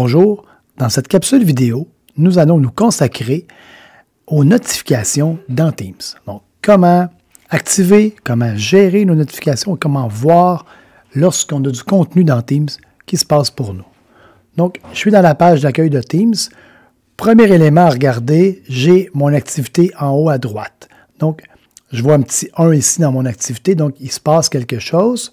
Bonjour, dans cette capsule vidéo, nous allons nous consacrer aux notifications dans Teams. Donc, comment activer, comment gérer nos notifications, comment voir lorsqu'on a du contenu dans Teams qui se passe pour nous. Donc, je suis dans la page d'accueil de Teams. Premier élément à regarder, j'ai mon activité en haut à droite. Donc, je vois un petit 1 ici dans mon activité, donc il se passe quelque chose.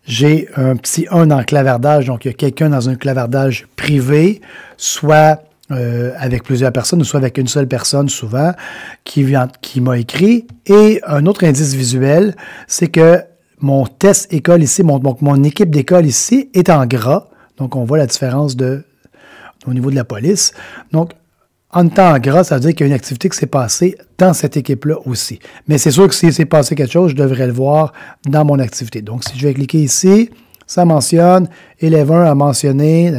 J'ai un petit 1 dans le clavardage, donc il y a quelqu'un dans un clavardage privé, soit avec plusieurs personnes, ou soit avec une seule personne souvent, qui m'a écrit. Et un autre indice visuel, c'est que mon test école ici, mon équipe d'école ici est en gras. Donc, on voit la différence au niveau de la police. Donc, en temps en gras, ça veut dire qu'il y a une activité qui s'est passée dans cette équipe-là aussi. Mais c'est sûr que s'il s'est passé quelque chose, je devrais le voir dans mon activité. Donc, si je vais cliquer ici, ça mentionne, élève 1 a mentionné,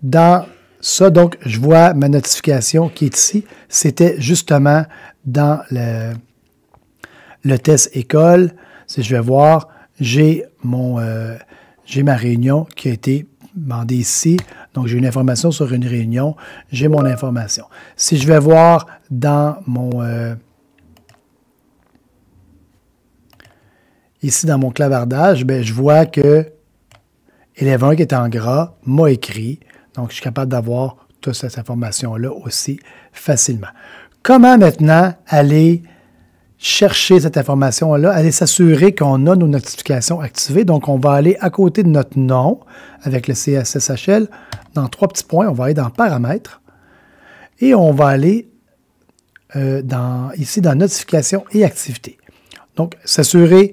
dans ça, donc, je vois ma notification qui est ici. C'était justement dans le test école. Si je vais voir, j'ai ma réunion qui a été demandée ici. Donc, j'ai une information sur une réunion. J'ai mon information. Si je vais voir dans mon... ici, dans mon clavardage, bien, je vois que élève 1 qui est en gras m'a écrit. Donc, je suis capable d'avoir toute cette information-là aussi facilement. Comment maintenant aller chercher cette information-là, aller s'assurer qu'on a nos notifications activées? Donc, on va aller à côté de notre nom avec le CSSHL. Dans 3 petits points, on va aller dans Paramètres et on va aller ici dans Notifications et Activités. Donc, s'assurer,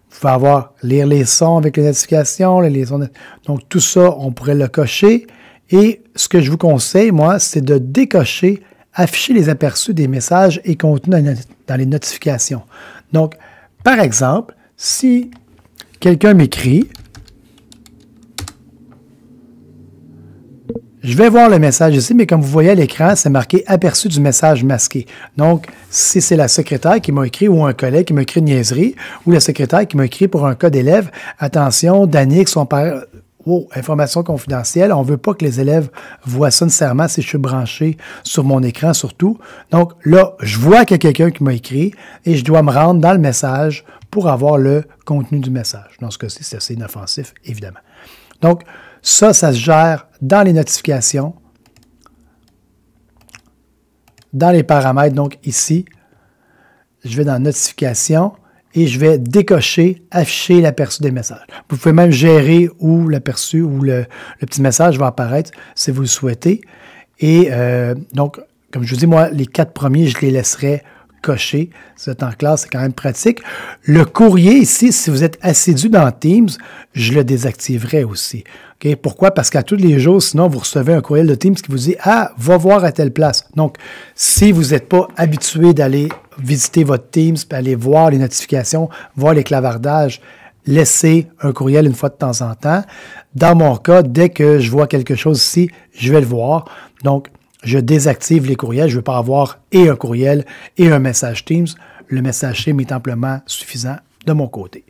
vous pouvez avoir lire les sons avec les notifications, donc tout ça, on pourrait le cocher. Et ce que je vous conseille, moi, c'est de décocher, afficher les aperçus des messages et contenus dans les notifications. Donc, par exemple, si quelqu'un m'écrit, je vais voir le message ici, mais comme vous voyez à l'écran, c'est marqué « Aperçu du message masqué ». Donc, si c'est la secrétaire qui m'a écrit ou un collègue qui m'a écrit une niaiserie, ou la secrétaire qui m'a écrit pour un cas d'élève, attention, Danick, son père... Oh, information confidentielle. On ne veut pas que les élèves voient ça nécessairement si je suis branché sur mon écran surtout. Donc là, je vois qu'il y a quelqu'un qui m'a écrit et je dois me rendre dans le message pour avoir le contenu du message. Dans ce cas-ci, c'est assez inoffensif, évidemment. Donc, ça se gère dans les notifications, dans les paramètres. Donc ici, je vais dans Notifications. Et je vais décocher, afficher l'aperçu des messages. Vous pouvez même gérer où l'aperçu ou le petit message va apparaître si vous le souhaitez. Et donc, comme je vous dis, moi, les 4 premiers, je les laisserai cocher. Si vous êtes en classe, c'est quand même pratique. Le courrier ici, si vous êtes assidu dans Teams, je le désactiverai aussi. Okay? Pourquoi? Parce qu'à tous les jours, sinon, vous recevez un courriel de Teams qui vous dit « Ah, va voir à telle place ». Donc, si vous n'êtes pas habitué d'aller visiter votre Teams, puis aller voir les notifications, voir les clavardages, laissez un courriel une fois de temps en temps. Dans mon cas, dès que je vois quelque chose ici, je vais le voir. Donc, je désactive les courriels. Je ne veux pas avoir et un courriel et un message Teams. Le message Teams est amplement suffisant de mon côté.